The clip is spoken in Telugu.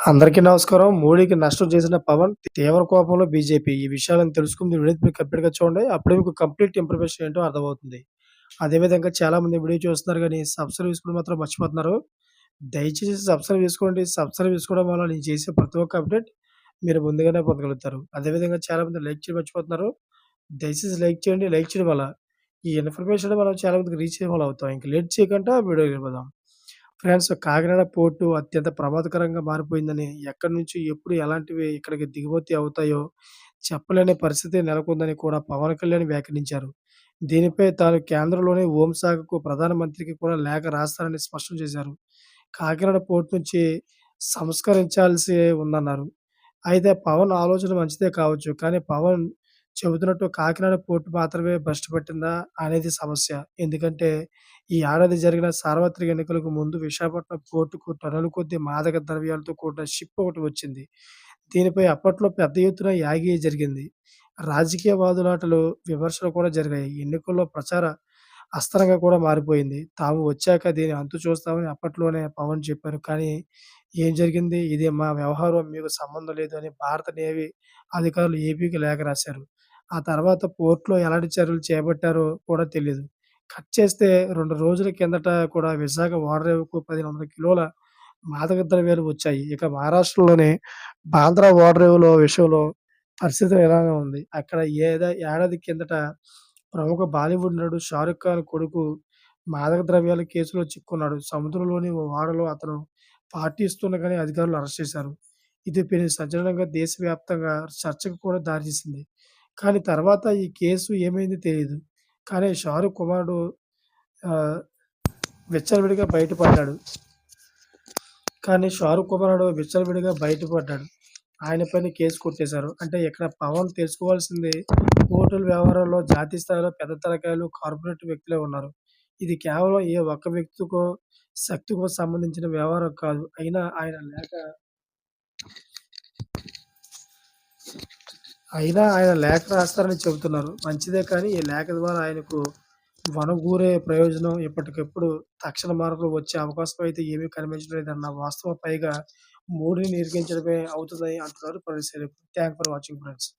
అందరికీ నమస్కారం. మోడీకి నష్టం చేసిన పవన్, తీవ్ర కోపంలో బీజేపీ. ఈ విషయాలను తెలుసుకుంది వీడియో మీరు కంప్లీట్‌గా చూడండి. అప్పుడే మీకు కంప్లీట్ ఇన్ఫర్మేషన్ ఏంటో అర్థమవుతుంది. అదే విధంగా చాలామంది వీడియో చూస్తున్నారు గానీ, సబ్స్క్రైబ్ చేసుకోవడం మాత్రం మర్చిపోతున్నారు. దయచేసి సబ్స్క్రైబ్ చేసుకోండి. సబ్స్క్రైబ్ చేసుకోవడం వల్ల నేను చేసే ప్రతి ఒక్క అప్డేట్ మీరు ముందుగానే పొందగలుగుతారు. అదే విధంగా చాలామంది లైక్ చేయడం మర్చిపోతున్నారు. దయచేసి లైక్ చేయండి. లైక్ చేయడం వల్ల ఈ ఇన్ఫర్మేషన్ మనం చాలా మందికి రీచ్ అయ్యే వాళ్ళం అవుతాం. ఇంక లేట్ చేయకుండా వీడియోకి వెళ్ళిపోదాం. ఫ్రాన్స్ కాకినాడ పోర్టు అత్యంత ప్రమాదకరంగా మారిపోయిందని, ఎక్కడి నుంచి, ఎప్పుడు, ఎలాంటివి ఇక్కడికి దిగుమతి అవుతాయో చెప్పలేని పరిస్థితి నెలకొందని కూడా పవన్ కళ్యాణ్ వ్యాఖ్యానించారు. దీనిపై తాను కేంద్రంలోని హోంశాఖకు, ప్రధానమంత్రికి కూడా లేఖ రాస్తానని స్పష్టం చేశారు. కాకినాడ పోర్టు నుంచి సంస్కరించాల్సి ఉందన్నారు. అయితే పవన్ ఆలోచన మంచిదే కావచ్చు. కానీ పవన్ చెబుతున్నట్టు కాకినాడ పోర్ట్ మాత్రమే భ్రష్టు పట్టిందా అనేది సమస్య. ఎందుకంటే ఈ ఏడాది జరిగిన సార్వత్రిక ఎన్నికలకు ముందు విశాఖపట్నం పోర్టుకు టన్నుల కొద్దీ మాదక ద్రవ్యాలతో కూడిన షిప్ ఒకటి వచ్చింది. దీనిపై అప్పట్లో పెద్ద ఎత్తున యాగీ జరిగింది. రాజకీయ వాదులాటలు, విమర్శలు కూడా జరిగాయి. ఎన్నికల్లో ప్రచార అస్త్రంగా కూడా మారిపోయింది. తాము వచ్చాక దీని అంతు చూస్తామని అప్పట్లోనే పవన్ చెప్పారు. కానీ ఏం జరిగింది? ఇది మా వ్యవహారం, మీకు సంబంధం లేదు అని భారత నేవీ అధికారులు ఏపీకి లేఖ రాశారు. ఆ తర్వాత పోర్ట్‌లో ఎలాంటి చర్యలు చేపట్టారో కూడా తెలీదు. కట్ చేస్తే 2 రోజుల కిందట కూడా విశాఖ ఓడరేవుకు 1500 కిలోల మాదక ద్రవ్యాలు వచ్చాయి. ఇక మహారాష్ట్రలోని బాంద్రా ఓడరేవులో విషయంలో పరిస్థితి ఇలానే ఉంది. అక్కడ ఏడాది కిందట ప్రముఖ బాలీవుడ్ నటుడు 'షారుఖ్ ఖాన్' కొడుకు మాదక ద్రవ్యాల కేసులో చిక్కుకున్నాడు. సముద్రంలోని ఓ ఓడలో అతను పార్టీ ఇస్తుండగానే అధికారులు అరెస్ట్ చేశారు. ఇది పెను సంచలనంగా దేశవ్యాప్తంగా చర్చకు కూడా దారితీసింది. కానీ తర్వాత ఈ కేసు ఏమైందో తెలీదు. కానీ షారుఖ్ కుమారుడు ఆహ్, విచ్చలవిడిగా బయటపడ్డాడు. ఆయనపైన కేసు కొట్టేశారు. అంటే ఇక్కడ పవన్ తెలుసుకోవాల్సింది కోర్టుల వ్యవహారంలో జాతీయ స్థాయిలో పెద్ద తలకాయలు, కార్పొరేట్ వ్యక్తులే ఉన్నారు. ఇది కేవలం ఏ ఒక్క వ్యక్తికో, శక్తికో సంబంధించిన వ్యవహారం కాదు. అయినా ఆయన లేఖ రాస్తారని చెబుతున్నారు. మంచిదే కానీ ఈ లేఖ ద్వారా ఆయనకు వనగూరే ప్రయోజనం ఇప్పటికిప్పుడు తక్షణ మార్పులు వచ్చే అవకాశం అయితే ఏమీ కనిపించడం లేదన్న వాస్తవం. పైగా మోడీని ఇరికించడమే అవుతుందని అంటున్నారు పరిశీలకులు. Thanks for watching friends.